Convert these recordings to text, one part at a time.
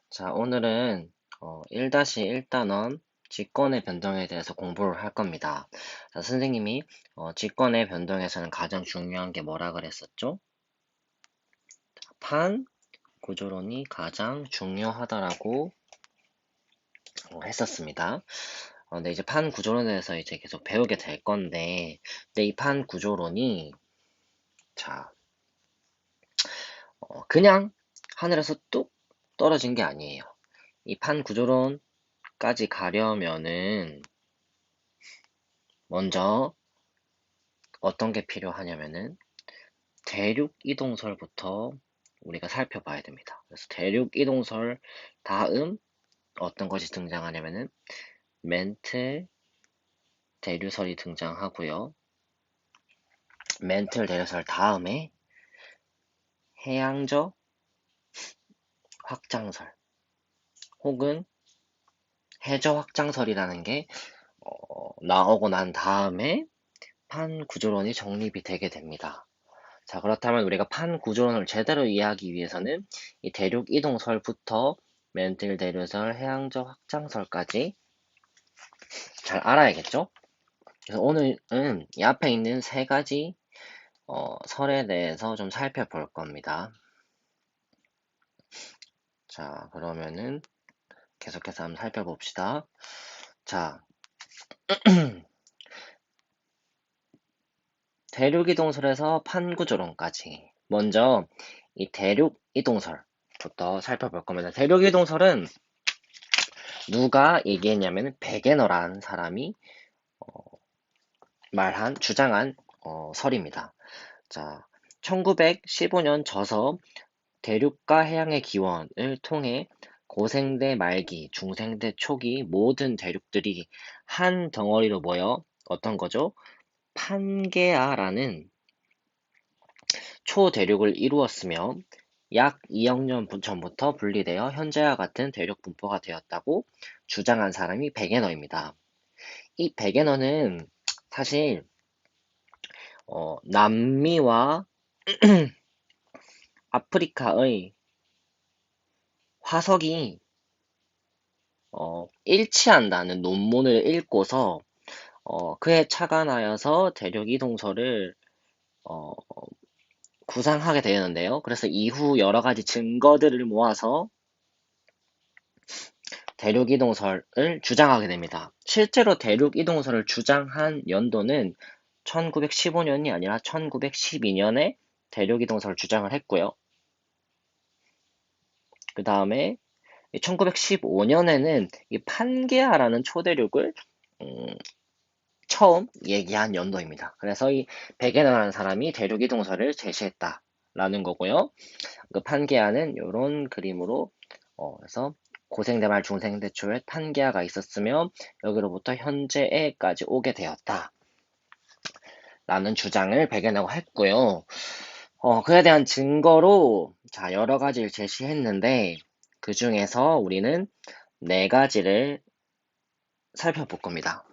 자, 오늘은 1-1단원 직권의 변동에 대해서 공부를 할 겁니다. 자, 선생님이 직권의 변동에서는 가장 중요한 게 뭐라 그랬었죠? 판 구조론이 가장 중요하다라고 했었습니다. 근데 이제 판 구조론에 대해서 이제 계속 배우게 될 건데, 근데 이 판 구조론이 자, 그냥 하늘에서 뚝 떨어진 게 아니에요. 이 판 구조론까지 가려면은 먼저 어떤 게 필요하냐면은 대륙 이동설부터 우리가 살펴봐야 됩니다. 그래서 대륙 이동설 다음 어떤 것이 등장하냐면은 멘틀 대류설이 등장하고요. 멘틀 대류설 다음에 해양적 확장설 혹은 해저 확장설이라는 게 나오고 난 다음에 판 구조론이 정립이 되게 됩니다. 자, 그렇다면 우리가 판 구조론을 제대로 이해하기 위해서는 이 대륙 이동설부터 멘틀 대류설, 해양적 확장설까지 잘 알아야겠죠? 그래서 오늘은 이 앞에 있는 세 가지 설에 대해서 좀 살펴볼 겁니다. 자, 그러면은 계속해서 한번 살펴봅시다. 자, 대륙 이동설에서 판 구조론까지 먼저 이 대륙 이동설부터 살펴볼 겁니다. 대륙 이동설은 누가 얘기했냐면 베게너라는 사람이 주장한 설입니다. 자, 1915년 저서 대륙과 해양의 기원을 통해 고생대 말기, 중생대 초기 모든 대륙들이 한 덩어리로 모여 어떤 거죠? 판게아라는 초대륙을 이루었으며 약 2억 년 전부터 분리되어 현재와 같은 대륙 분포가 되었다고 주장한 사람이 베게너입니다. 이 베게너는 사실 남미와 아프리카의 화석이 일치한다는 논문을 읽고서 그에 착안하여서 대륙 이동설을 어, 구상하게 되는데요. 그래서 이후 여러 가지 증거들을 모아서 대륙 이동설을 주장하게 됩니다. 실제로 대륙 이동설을 주장한 연도는 1915년이 아니라 1912년에 대륙 이동설을 주장을 했고요. 그 다음에 1915년에는 이 판게아라는 초대륙을 음, 처음 얘기한 연도입니다. 그래서 이 베게너라는 사람이 대륙 이동설을 제시했다라는 거고요. 그 판게아는 이런 그림으로 그래서 고생대말 중생대초에 판게아가 있었으며 여기로부터 현재에까지 오게 되었다라는 주장을 베게너가 했고요. 그에 대한 증거로 자 여러 가지를 제시했는데 그 중에서 우리는 네 가지를 살펴볼 겁니다.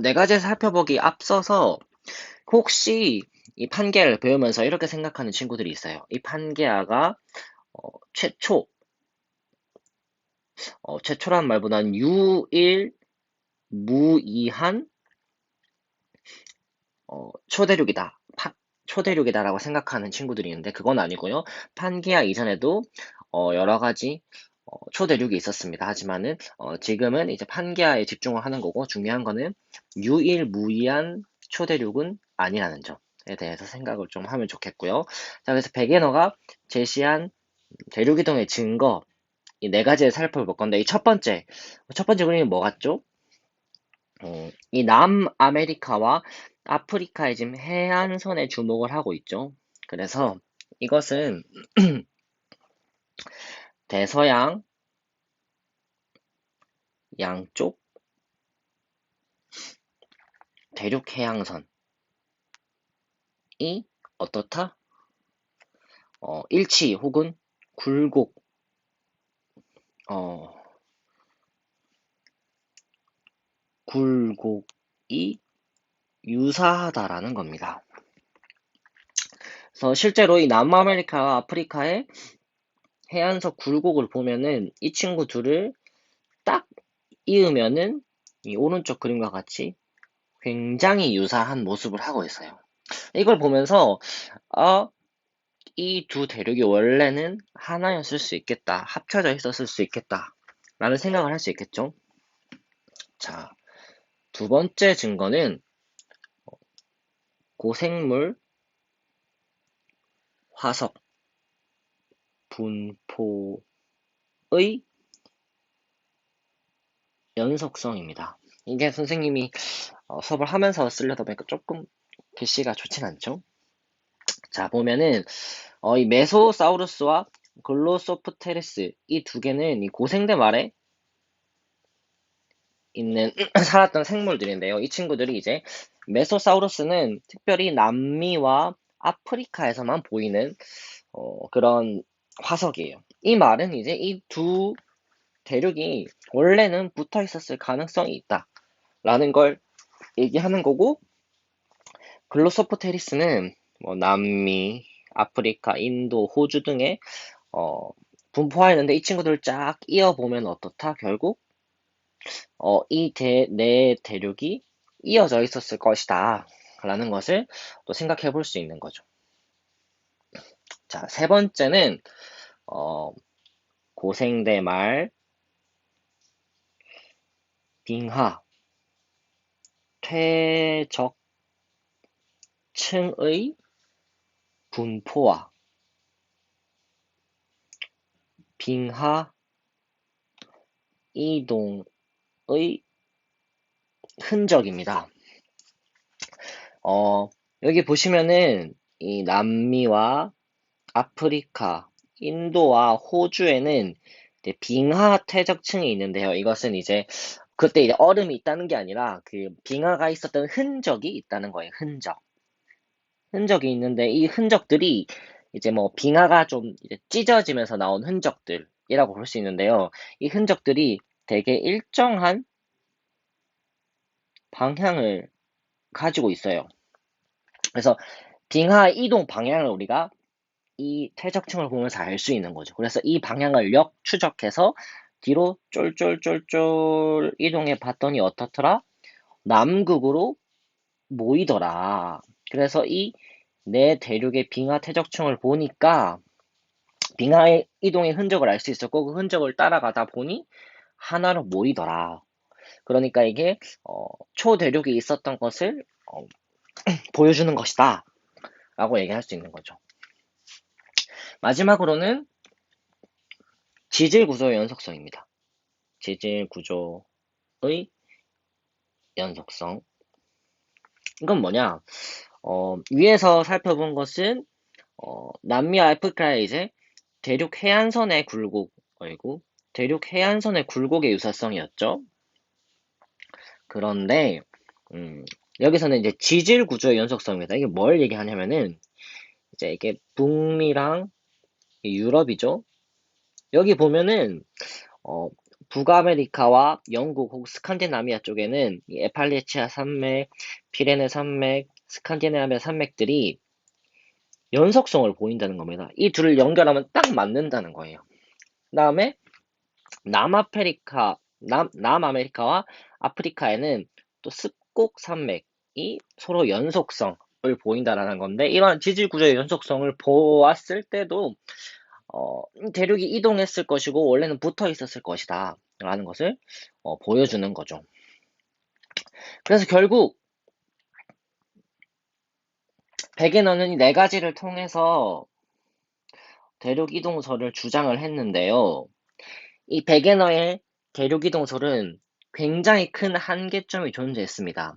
네 가지를 살펴보기 앞서서 혹시 이 판게아를 배우면서 이렇게 생각하는 친구들이 있어요. 이 판게아가 최초, 최초란 말보다는 유일무이한 초대륙이다. 초대륙이다라고 생각하는 친구들이 있는데 그건 아니고요. 판게아 이전에도 여러 가지 초대륙이 있었습니다. 하지만은 지금은 이제 판게아에 집중을 하는 거고 중요한 거는 유일무이한 초대륙은 아니라는 점에 대해서 생각을 좀 하면 좋겠고요. 자, 그래서 베게너가 제시한 대륙 이동의 증거 이 네 가지를 살펴볼 건데 이 첫 번째 그림이 뭐 같죠? 이 남아메리카와 아프리카의 지금 해안선에 주목을 하고 있죠. 그래서 이것은 대서양 양쪽 대륙 해양선이 어떻다? 일치 혹은 굴곡, 어, 굴곡이 유사하다라는 겁니다. 그래서 실제로 이 남아메리카와 아프리카의 해안석 굴곡을 보면은 이 친구 둘을 딱 이으면은 이 오른쪽 그림과 같이 굉장히 유사한 모습을 하고 있어요. 이걸 보면서 이 두 대륙이 원래는 하나였을 수 있겠다. 합쳐져 있었을 수 있겠다. 라는 생각을 할 수 있겠죠. 자, 두 번째 증거는 고생물 화석 분포의 연속성입니다. 이게 선생님이 수업을 하면서 쓰려다 보니까 조금 글씨가 좋진 않죠. 자, 보면은 이 메소사우루스와 글로소프테레스 이 두 개는 이 고생대 말에 있는 살았던 생물들인데요. 이 친구들이 이제 메소사우루스는 특별히 남미와 아프리카에서만 보이는 그런 화석이에요. 이 말은 이제 이 두 대륙이 원래는 붙어 있었을 가능성이 있다라는 걸 얘기하는 거고, 글로소프테리스는 뭐 남미, 아프리카, 인도, 호주 등에 분포하였는데 이 친구들을 쫙 이어보면 어떻다? 결국 이 네 대륙이 이어져 있었을 것이다 라는 것을 또 생각해 볼 수 있는 거죠. 자, 세 번째는 고생대 말 빙하 퇴적층의 분포와 빙하 이동의 흔적입니다. 여기 보시면은 이 남미와 아프리카, 인도와 호주에는 이제 빙하 퇴적층이 있는데요. 이것은 이제 그때 이제 얼음이 있다는 게 아니라 그 빙하가 있었던 흔적이 있다는 거예요. 흔적이 있는데 이 흔적들이 이제 뭐 빙하가 좀 이제 찢어지면서 나온 흔적들이라고 볼 수 있는데요. 이 흔적들이 되게 일정한 방향을 가지고 있어요. 그래서 빙하 이동 방향을 우리가 이 퇴적층을 보면서 알 수 있는 거죠. 그래서 이 방향을 역추적해서 뒤로 쫄쫄쫄쫄 이동해 봤더니 어떻더라? 남극으로 모이더라. 그래서 이 네 대륙의 빙하 퇴적층을 보니까 빙하의 이동의 흔적을 알 수 있었고 그 흔적을 따라가다 보니 하나로 모이더라. 그러니까 이게 초대륙이 있었던 것을 보여주는 것이다 라고 얘기할 수 있는 거죠. 마지막으로는 지질 구조의 연속성입니다. 지질 구조의 연속성. 이건 뭐냐? 위에서 살펴본 것은 남미와 아프리카의 이제 대륙 해안선의 굴곡, 아이고, 대륙 해안선의 굴곡의 유사성이었죠. 그런데 여기서는 이제 지질 구조의 연속성입니다. 이게 뭘 얘기하냐면은 이제 이게 북미랑 유럽이죠. 여기 보면은 북아메리카와 영국 혹은 스칸디나비아 쪽에는 이 에팔레치아 산맥, 피레네 산맥, 스칸디나비아 산맥들이 연속성을 보인다는 겁니다. 이 둘을 연결하면 딱 맞는다는 거예요. 그 다음에 남아메리카와 아프리카에는 또 습곡 산맥이 서로 연속성을 보인다라는 건데, 이런 지질 구조의 연속성을 보았을 때도 대륙이 이동했을 것이고 원래는 붙어 있었을 것이다 라는 것을 보여주는 거죠. 그래서 결국 베게너는 이 네 가지를 통해서 대륙 이동설을 주장을 했는데요. 이 베게너의 대륙 이동설은 굉장히 큰 한계점이 존재했습니다.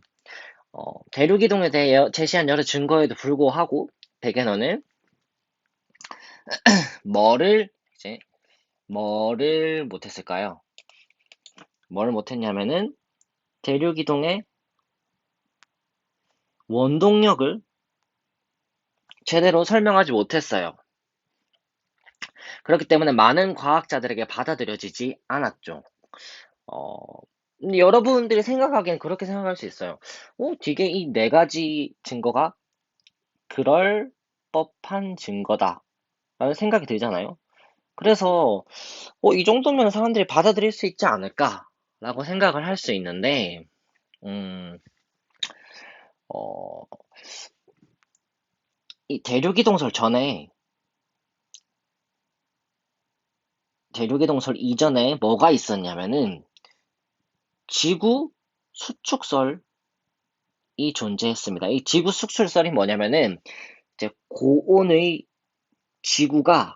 대륙 이동에 대해 제시한 여러 증거에도 불구하고 베게너는 뭐를 못했을까요? 뭐를 못했냐면은 대륙 이동의 원동력을 제대로 설명하지 못했어요. 그렇기 때문에 많은 과학자들에게 받아들여지지 않았죠. 근데 여러분들이 생각하기엔 그렇게 생각할 수 있어요. 되게 이 네 가지 증거가 그럴 법한 증거다 라는 생각이 들잖아요. 그래서 이 정도면 사람들이 받아들일 수 있지 않을까라고 생각을 할 수 있는데, 음, 어, 이 대륙이동설 이전에 뭐가 있었냐면은 지구 수축설이 존재했습니다. 이 지구 수축설이 뭐냐면은 이제 지구가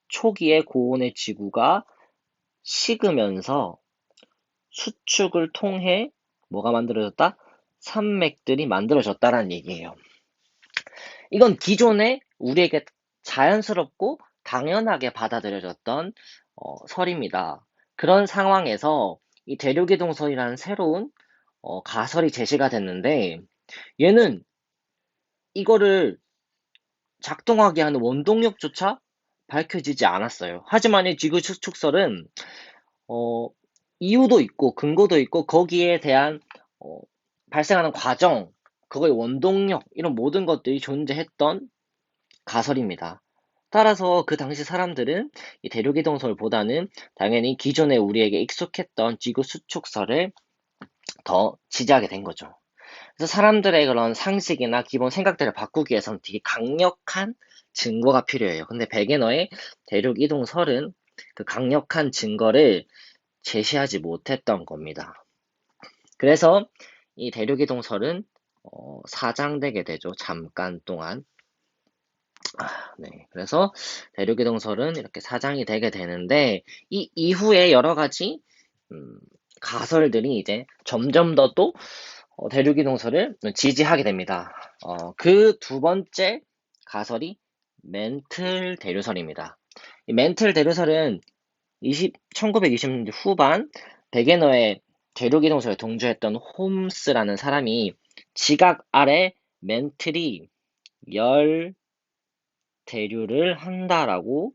초기에 고온의 지구가 식으면서 수축을 통해 뭐가 만들어졌다? 산맥들이 만들어졌다라는 얘기예요. 이건 기존에 우리에게 자연스럽고 당연하게 받아들여졌던 설입니다. 그런 상황에서 이 대륙이동설이라는 새로운 가설이 제시가 됐는데 얘는 이거를 작동하게 하는 원동력조차 밝혀지지 않았어요. 하지만 이 지구 추측설은 어, 이유도 있고 근거도 있고 거기에 대한 어, 발생하는 과정, 그거의 원동력 이런 모든 것들이 존재했던 가설입니다. 따라서 그 당시 사람들은 이 대륙이동설보다는 당연히 기존에 우리에게 익숙했던 지구 수축설을 더 지지하게 된 거죠. 그래서 사람들의 그런 상식이나 기본 생각들을 바꾸기 위해서는 되게 강력한 증거가 필요해요. 근데 베게너의 대륙이동설은 그 강력한 증거를 제시하지 못했던 겁니다. 그래서 이 대륙이동설은 사장되게 되죠. 잠깐 동안. 네. 그래서 대륙이동설은 이렇게 사장이 되게 되는데 이 이후에 여러 가지 음, 가설들이 이제 점점 더 또 대륙이동설을 지지하게 됩니다. 그 두 번째 가설이 멘틀 대류설입니다. 이 멘틀 대류설은 1920년대 후반 베게너의 대륙이동설에 동조했던 홈스라는 사람이 지각 아래 멘틀이 열 대류를 한다라고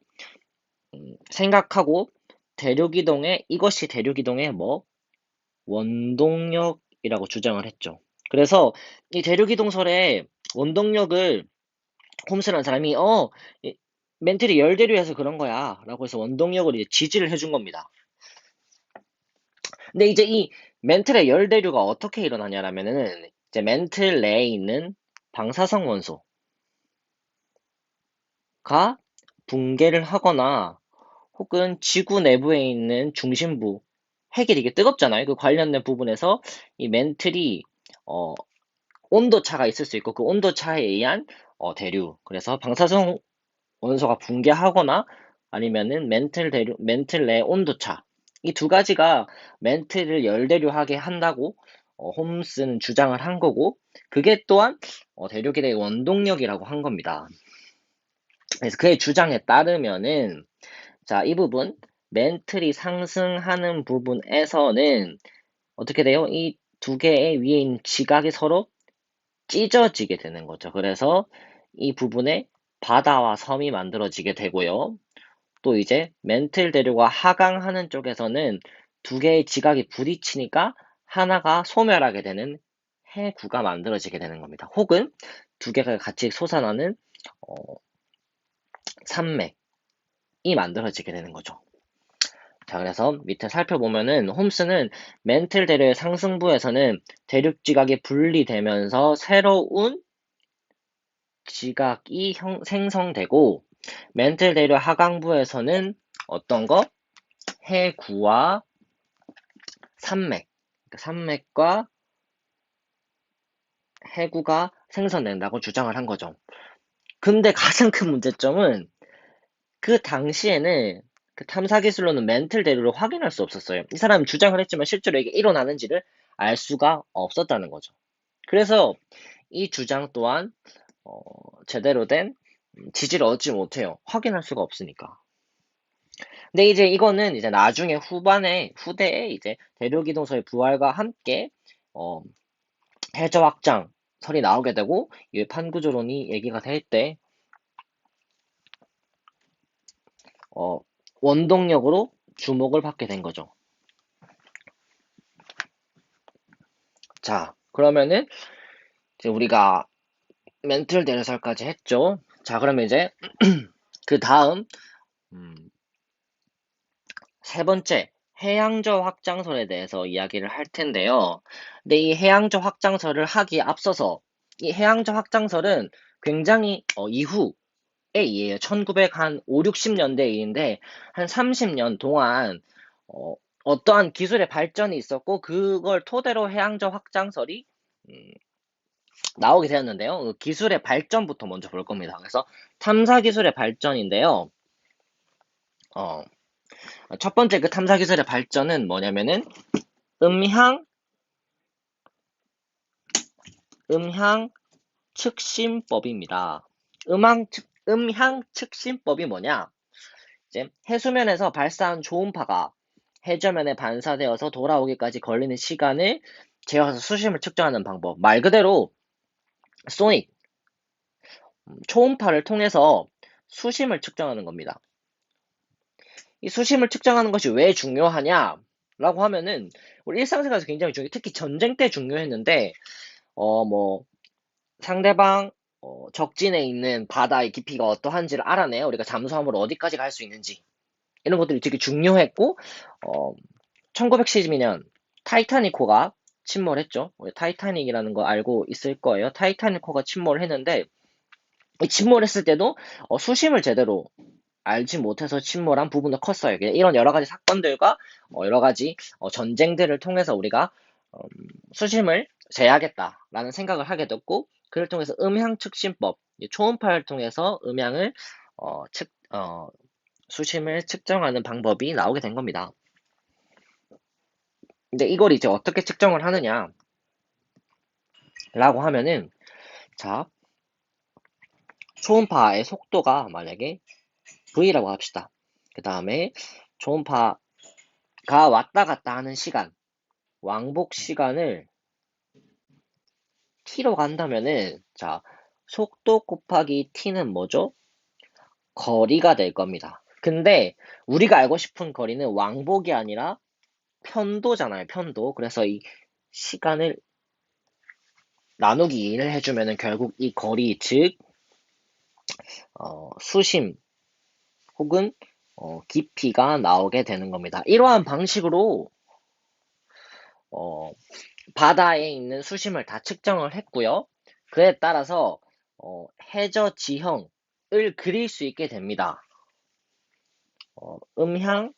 생각하고 이것이 대륙이동의 원동력이라고 주장을 했죠. 그래서 이 대륙이동설의 원동력을 홈스라는 사람이 멘틀이 열대류해서 그런 거야 라고 해서 원동력을 이제 지지를 해준 겁니다. 근데 이제 이 멘틀의 열대류가 어떻게 일어나냐라면은 이제 멘틀 내에 있는 방사성 원소가 붕괴를 하거나 혹은 지구 내부에 있는 중심부, 핵이 되게 뜨겁잖아요. 그 관련된 부분에서 이 멘틀이 어, 온도 차가 있을 수 있고 그 온도 차에 의한 대류. 그래서 방사성 원소가 붕괴하거나 아니면은 멘틀 내 온도 차. 이 두 가지가 멘틀을 열대류하게 한다고 홈스는 주장을 한 거고 그게 또한 대륙에 대해 원동력이라고 한 겁니다. 그래서 그의 주장에 따르면은 자, 이 부분 멘틀이 상승하는 부분에서는 어떻게 돼요? 이 두 개의 위에 있는 지각이 서로 찢어지게 되는 거죠. 그래서 이 부분에 바다와 섬이 만들어지게 되고요. 또 이제 멘틀 대류가 하강하는 쪽에서는 두 개의 지각이 부딪히니까 하나가 소멸하게 되는 해구가 만들어지게 되는 겁니다. 혹은 두 개가 같이 솟아나는 어, 산맥이 만들어지게 되는 거죠. 자, 그래서 밑에 살펴보면은 홈스는 멘틀 대류의 상승부에서는 대륙 지각이 분리되면서 새로운 지각이 생성되고 멘틀 대류 하강부에서는 어떤 거? 해구와 산맥, 그러니까 산맥과 해구가 생성된다고 주장을 한 거죠. 근데 가장 큰 문제점은 그 당시에는 그 탐사 기술로는 멘틀 대류를 확인할 수 없었어요. 이 사람은 주장을 했지만 실제로 이게 일어나는지를 알 수가 없었다는 거죠. 그래서 이 주장 또한 제대로 된 지지를 얻지 못해요. 확인할 수가 없으니까. 근데 이제 이거는 이제 나중에 후대에 이제 대륙이동설의 부활과 함께 어, 해저 확장설이 나오게 되고 이 판구조론이 얘기가 될 때 원동력으로 주목을 받게 된 거죠. 자, 그러면은 이제 우리가 멘틀 대려설까지 했죠. 자, 그러면 이제 그 다음 세 번째, 해양저 확장설에 대해서 이야기를 할 텐데요. 근데 이 해양저 확장설을 하기에 앞서서 이 해양저 확장설은 굉장히 이후에 일이에요. 1905, 60년대 일인데 한 30년 동안 어, 어떠한 기술의 발전이 있었고 그걸 토대로 해양저 확장설이 음, 나오게 되었는데요. 그 기술의 발전부터 먼저 볼 겁니다. 그래서 탐사 기술의 발전인데요. 어, 첫 번째 그 탐사 기술의 발전은 뭐냐면은 음향 음향 측심법입니다. 음향 측심법이 뭐냐? 이제 해수면에서 발사한 초음파가 해저면에 반사되어서 돌아오기까지 걸리는 시간을 재어서 수심을 측정하는 방법. 말 그대로 소닉, 초음파를 통해서 수심을 측정하는 겁니다. 이 수심을 측정하는 것이 왜 중요하냐라고 하면은 우리 일상생활에서 굉장히 중요해. 특히 전쟁 때 중요했는데 뭐 상대방 적진에 있는 바다의 깊이가 어떠한지를 알아내요. 우리가 잠수함으로 어디까지 갈 수 있는지 이런 것들이 되게 중요했고 1912년 타이타닉호가 침몰했죠. 우리 타이타닉이라는 거 알고 있을 거예요. 타이타닉호가 침몰을 했는데 이 침몰했을 때도 수심을 제대로 알지 못해서 침몰한 부분도 컸어요. 이런 여러 가지 사건들과 여러 가지 전쟁들을 통해서 우리가 수심을 재야겠다라는 생각을 하게 됐고, 그를 통해서 음향 측심법, 초음파를 통해서 음향을 수심을 측정하는 방법이 나오게 된 겁니다. 근데 이걸 이제 어떻게 측정을 하느냐라고 하면은, 자, 초음파의 속도가 만약에 V라고 합시다. 그 다음에 초음파가 왔다 갔다 하는 시간, 왕복 시간을 t로 간다면은, 자, 속도 곱하기 t는 뭐죠? 거리가 될 겁니다. 근데 우리가 알고 싶은 거리는 왕복이 아니라 편도잖아요, 편도. 그래서 이 시간을 나누기 2를 해주면은 결국 이 거리, 즉, 수심 혹은 깊이가 나오게 되는 겁니다. 이러한 방식으로 어, 바다에 있는 수심을 다 측정을 했고요. 그에 따라서 해저 지형을 그릴 수 있게 됩니다. 음향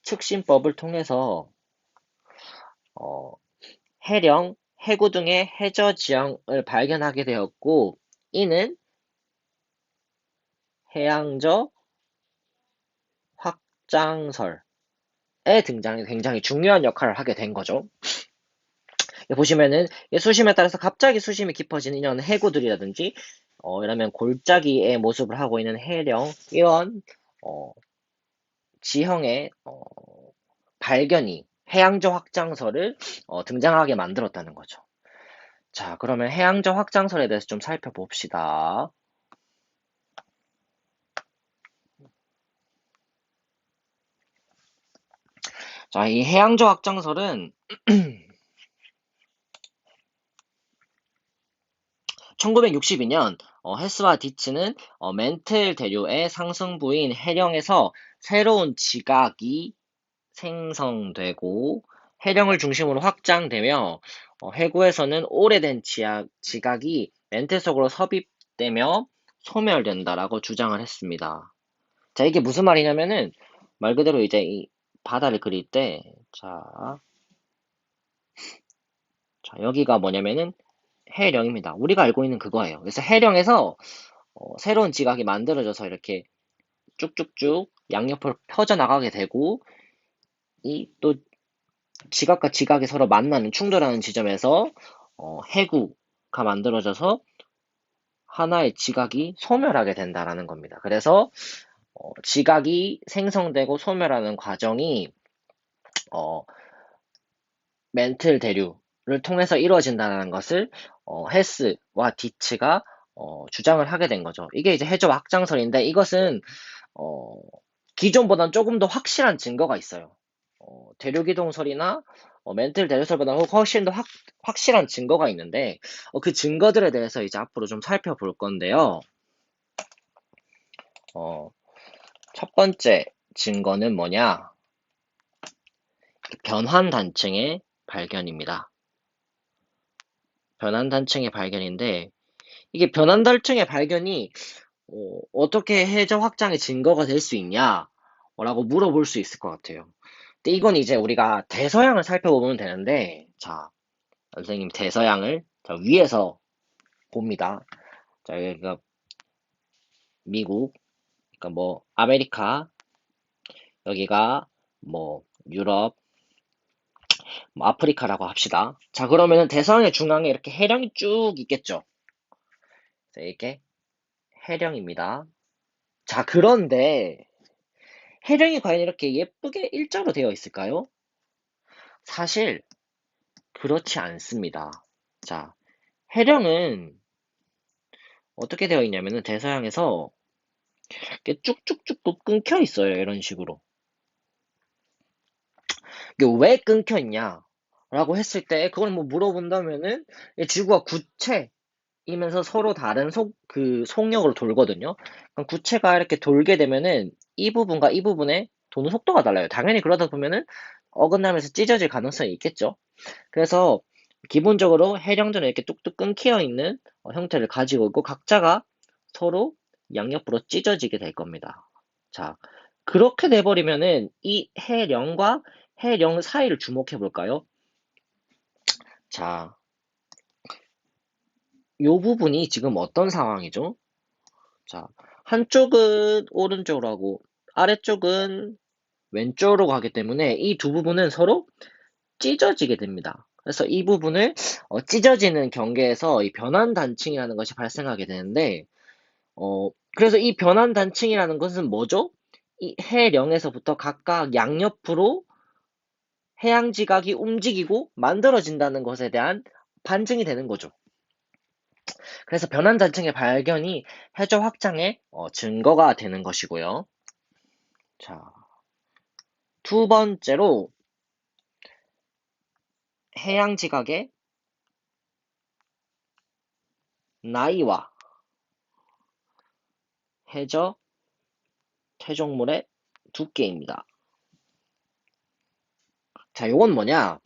측심법을 통해서 해령, 해구 등의 해저 지형을 발견하게 되었고, 이는 해양저 확장설의 등장에 굉장히 중요한 역할을 하게 된 거죠. 보시면은 수심에 따라서 갑자기 수심이 깊어지는 이런 해구들이라든지 이러면 골짜기의 모습을 하고 있는 해령 이런 지형의 발견이 해양저 확장설을 등장하게 만들었다는 거죠. 자, 그러면 해양저 확장설에 대해서 좀 살펴봅시다. 자, 이 해양저 확장설은 1962년 헤스와 디츠는 멘틀 대류의 상승부인 해령에서 새로운 지각이 생성되고 해령을 중심으로 확장되며 해구에서는 오래된 지각이 멘틀 속으로 섭입되며 소멸된다라고 주장을 했습니다. 자, 이게 무슨 말이냐면은 말 그대로 이제 이 바다를 그릴 때 자, 여기가 뭐냐면은 해령입니다. 우리가 알고 있는 그거예요. 그래서 해령에서 새로운 지각이 만들어져서 이렇게 쭉쭉쭉 양옆으로 펴져나가게 되고 이 또 지각과 지각이 서로 만나는 충돌하는 지점에서 해구가 만들어져서 하나의 지각이 소멸하게 된다라는 겁니다. 그래서 지각이 생성되고 소멸하는 과정이 멘틀 대류를 통해서 이루어진다는 것을 헤스와 디츠가 주장을 하게 된 거죠. 이게 이제 해저 확장설인데 이것은 기존보다는 조금 더 확실한 증거가 있어요. 대류기동설이나 멘틀 대류설보다 훨씬 더 확실한 증거가 있는데 그 증거들에 대해서 이제 앞으로 좀 살펴볼 건데요. 어, 첫 번째 증거는 뭐냐? 변환단층의 발견입니다. 변환단층의 발견인데, 이게 변환단층의 발견이 어떻게 해저 확장의 증거가 될 수 있냐? 라고 물어볼 수 있을 것 같아요. 근데 이건 이제 우리가 대서양을 살펴보면 되는데, 자, 선생님 대서양을 자, 위에서 봅니다. 자, 여기가 미국, 그러니까 뭐 아메리카, 여기가 뭐 유럽, 뭐 아프리카라고 합시다. 자, 그러면은 대서양의 중앙에 이렇게 해령이 쭉 있겠죠. 자, 이게 해령입니다. 자, 그런데 해령이 과연 이렇게 예쁘게 일자로 되어 있을까요? 사실 그렇지 않습니다. 자, 해령은 어떻게 되어 있냐면은 대서양에서 이렇게 쭉쭉쭉 또 끊겨 있어요. 이런 식으로. 이게 왜 끊겨 있냐? 라고 했을 때 그걸 뭐 물어본다면은 이 지구가 구체이면서 서로 다른 속력으로 돌거든요. 그럼 구체가 이렇게 돌게 되면은 이 부분과 이 부분의 도는 속도가 달라요. 당연히 그러다 보면은 어긋나면서 찢어질 가능성이 있겠죠. 그래서 기본적으로 해령들은 이렇게 뚝뚝 끊겨 있는 형태를 가지고 있고 각자가 서로 양옆으로 찢어지게 될 겁니다. 자, 그렇게 돼버리면은 이 해령과 해령 사이를 주목해 볼까요? 자, 요 부분이 지금 어떤 상황이죠? 자, 한쪽은 오른쪽으로 하고 아래쪽은 왼쪽으로 가기 때문에 이 두 부분은 서로 찢어지게 됩니다. 그래서 이 부분을 찢어지는 경계에서 이 변환 단층이라는 것이 발생하게 되는데 그래서 이 변환 단층이라는 것은 뭐죠? 이 해령에서부터 각각 양옆으로 해양 지각이 움직이고 만들어진다는 것에 대한 반증이 되는 거죠. 그래서 변환 단층의 발견이 해저 확장의 증거가 되는 것이고요. 자, 두 번째로 해양 지각의 나이와 해저 퇴적물의 두께입니다. 자, 요건 뭐냐?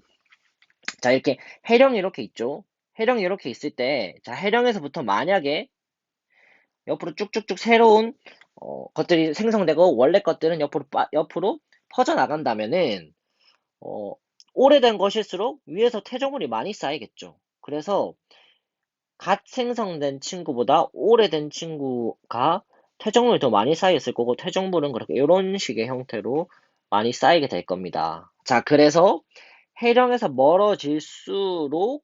자, 이렇게 해령이 이렇게 있죠? 해령이 이렇게 있을 때, 자, 해령에서부터 만약에 옆으로 쭉쭉쭉 새로운 것들이 생성되고 원래 것들은 옆으로 퍼져나간다면은 어, 오래된 것일수록 위에서 퇴적물이 많이 쌓이겠죠. 그래서 갓 생성된 친구보다 오래된 친구가 퇴적물이 더 많이 쌓였을 거고 퇴적물은 그렇게 이런 식의 형태로 많이 쌓이게 될 겁니다. 자, 그래서 해령에서 멀어질수록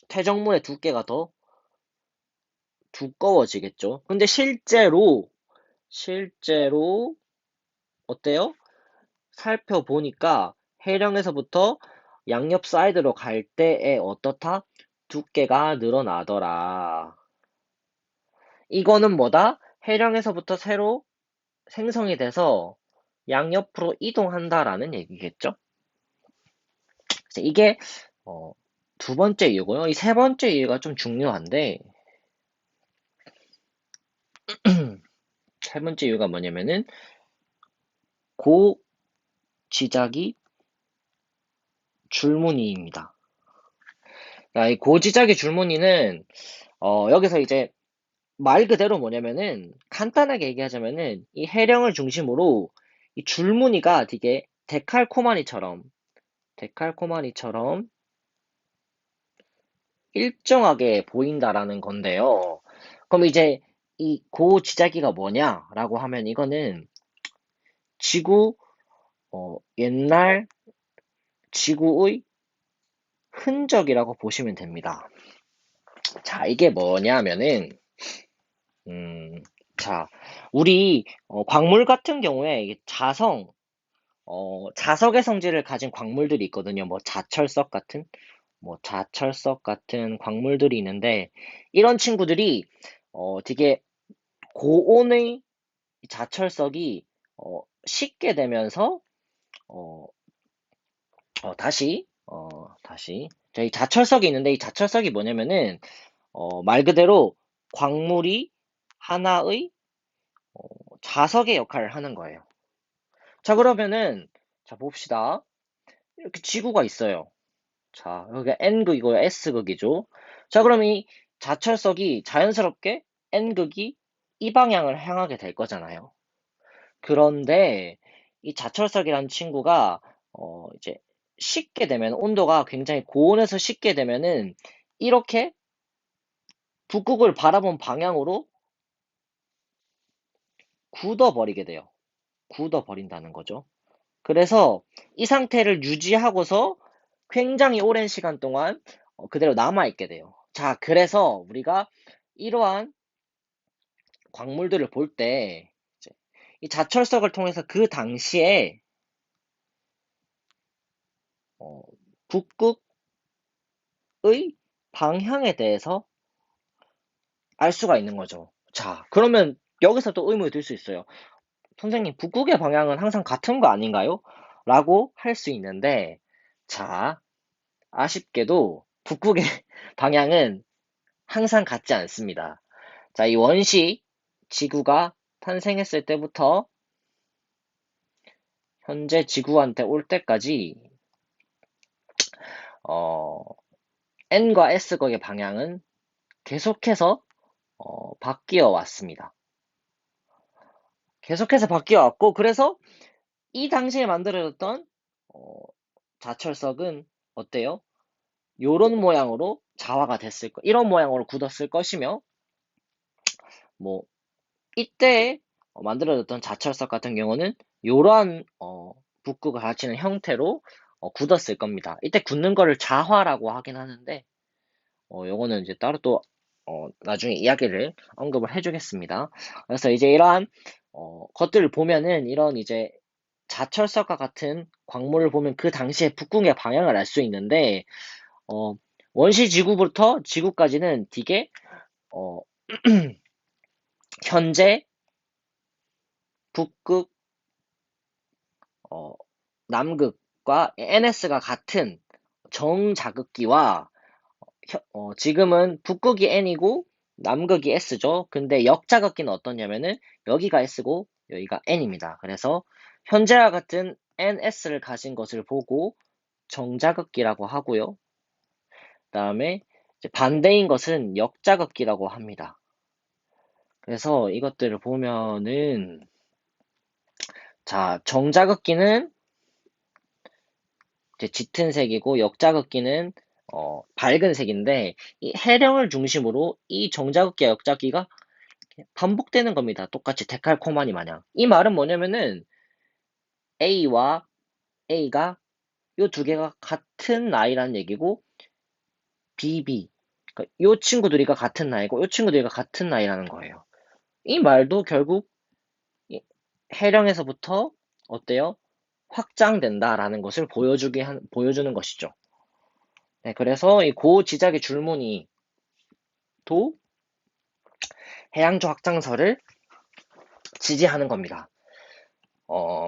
퇴적물의 두께가 더 두꺼워지겠죠. 근데 실제로 어때요? 살펴보니까 해령에서부터 양옆 사이드로 갈 때에 어떻다? 두께가 늘어나더라. 이거는 뭐다? 해령에서부터 새로 생성이 돼서 양옆으로 이동한다라는 얘기겠죠? 그래서 이게 어, 두 번째 이유고요. 이 세 번째 이유가 좀 중요한데 세 번째 이유가 뭐냐면은 고지작이 줄무늬입니다. 이 고지작의 줄무늬는 여기서 이제 말 그대로 뭐냐면은 간단하게 얘기하자면은 이 해령을 중심으로 이 줄무늬가 되게 데칼코마니처럼 일정하게 보인다라는 건데요. 그럼 이제 이 고지자기가 뭐냐라고 하면 이거는 지구 옛날 지구의 흔적이라고 보시면 됩니다. 자, 이게 뭐냐면은 음, 자, 우리 광물 같은 경우에 이게 자석의 성질을 가진 광물들이 있거든요. 뭐 자철석 같은 광물들이 있는데, 이런 친구들이, 되게 고온의 자철석이, 식게 되면서, 어, 다시. 저희 자철석이 있는데, 이 자철석이 뭐냐면은, 말 그대로 광물이 하나의 자석의 역할을 하는 거예요. 자, 그러면은, 자, 봅시다. 이렇게 지구가 있어요. 자, 여기가 N극이고요. S극이죠. 자, 그럼 이 자철석이 자연스럽게 N극이 이 방향을 향하게 될 거잖아요. 그런데 이 자철석이라는 친구가 이제 식게 되면 온도가 굉장히 고온에서 식게 되면은 이렇게 북극을 바라본 방향으로 굳어버리게 돼요. 굳어버린다는 거죠. 그래서 이 상태를 유지하고서 굉장히 오랜 시간 동안 그대로 남아있게 돼요. 자, 그래서 우리가 이러한 광물들을 볼 때, 이 자철석을 통해서 그 당시에 어, 북극의 방향에 대해서 알 수가 있는 거죠. 자, 그러면 여기서 또 의문이 들 수 있어요. 선생님, 북극의 방향은 항상 같은 거 아닌가요? 라고 할 수 있는데, 자, 아쉽게도 북극의 방향은 항상 같지 않습니다. 자, 이 원시 지구가 탄생했을 때부터 현재 지구한테 올 때까지 어, N과 S극의 방향은 계속해서 바뀌어 왔습니다. 계속해서 바뀌어 왔고 그래서 이 당시에 만들어졌던 어, 자철석은 어때요? 요런 모양으로 자화가 됐을 거, 이런 모양으로 굳었을 것이며 뭐 이때 만들어졌던 자철석 같은 경우는 요러한 북극을 가르치는 형태로 굳었을 겁니다. 이때 굳는 거를 자화라고 하긴 하는데 요거는 이제 따로 또 나중에 이야기를 언급을 해주겠습니다. 그래서 이제 이러한 것들을 보면은 이런 이제 자철석과 같은 광물을 보면 그 당시에 북극의 방향을 알 수 있는데 어, 원시 지구부터 지구까지는 되게 어, 현재 북극 어, 남극과 NS가 같은 정자극기와 지금은 북극이 N이고 남극이 S죠. 근데 역자극기는 어떠냐면은 여기가 S고 여기가 N입니다. 그래서 현재와 같은 NS를 가진 것을 보고 정자극기라고 하고요. 그다음에 반대인 것은 역자극기라고 합니다. 그래서 이것들을 보면은 자, 정자극기는 이제 짙은 색이고 역자극기는 밝은 색인데 이 해령을 중심으로 이 정자극기와 역자극기가 반복되는 겁니다. 똑같이 데칼코마니 마냥. 이 말은 뭐냐면은 A와 A가 요 두 개가 같은 나이라는 얘기고 BB 그러니까 요 친구들이가 같은 나이고 요 친구들이가 같은 나이라는 거예요. 이 말도 결국 해령에서부터 어때요? 확장된다라는 것을 보여주는 것이죠. 네, 그래서 이 고지작의 줄무늬도 해양조 확장설을 지지하는 겁니다.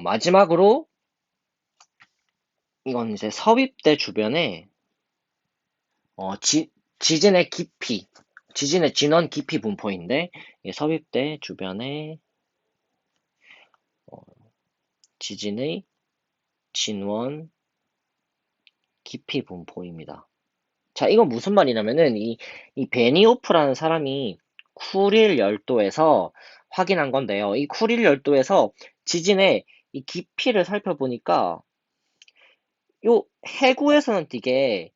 마지막으로 이건 이제 서입대 주변에 지진의 깊이, 지진의 진원 깊이 분포인데 서입대 주변에 어, 지진의 진원 깊이 분포입니다. 자, 이건 무슨 말이냐면은 이 베니오프라는 사람이 쿠릴 열도에서 확인한 건데요. 이 쿠릴 열도에서 지진의 이 깊이를 살펴보니까 요 해구에서는 되게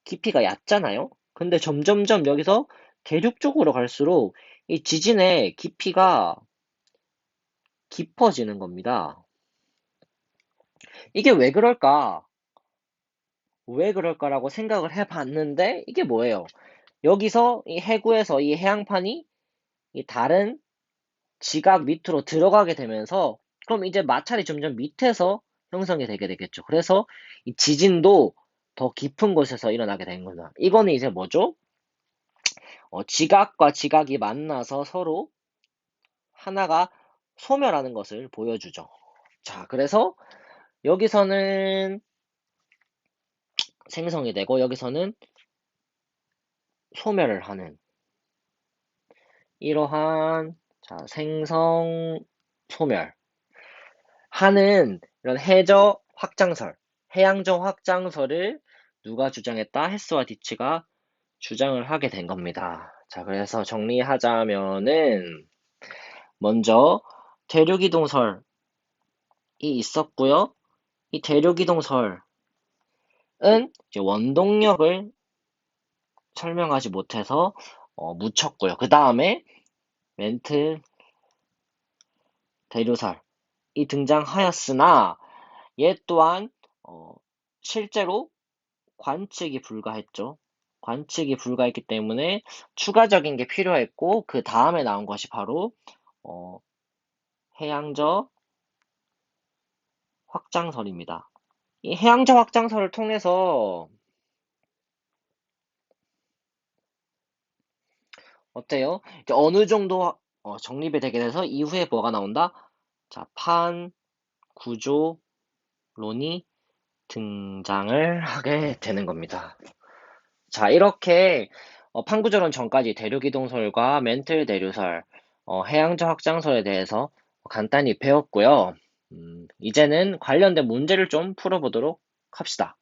깊이가 얕잖아요. 근데 점점점 여기서 대륙 쪽으로 갈수록 이 지진의 깊이가 깊어지는 겁니다. 이게 왜 그럴까? 왜 그럴까라고 생각을 해봤는데 이게 뭐예요? 여기서 이 해구에서 이 해양판이 이 다른 지각 밑으로 들어가게 되면서 그럼 이제 마찰이 점점 밑에서 형성이 되게 되겠죠. 그래서 이 지진도 더 깊은 곳에서 일어나게 된 거다. 이거는 이제 뭐죠? 지각과 지각이 만나서 서로 하나가 소멸하는 것을 보여주죠. 자, 그래서 여기서는 생성이 되고 여기서는 소멸을 하는 이러한 자, 생성, 소멸. 하는 이런 해저 확장설, 해양저 확장설을 누가 주장했다? 헤스와 디츠가 주장을 하게 된 겁니다. 자, 그래서 정리하자면은 먼저 대륙이동설이 있었고요. 이 대륙이동설은 이제 원동력을 설명하지 못해서 묻혔고요. 그 다음에 멘트 대류설이 등장하였으나 얘 또한 실제로 관측이 불가했죠. 관측이 불가했기 때문에 추가적인 게 필요했고 그 다음에 나온 것이 바로 어, 해양저 확장설입니다. 이 해양저 확장설을 통해서 어때요? 이제 어느 정도 정립이 되게 돼서 이후에 뭐가 나온다? 자, 판, 구조론이 등장을 하게 되는 겁니다. 자, 이렇게 판구조론 전까지 대륙이동설과 멘틀 대류설, 해양저 확장설에 대해서 간단히 배웠고요. 이제는 관련된 문제를 좀 풀어보도록 합시다.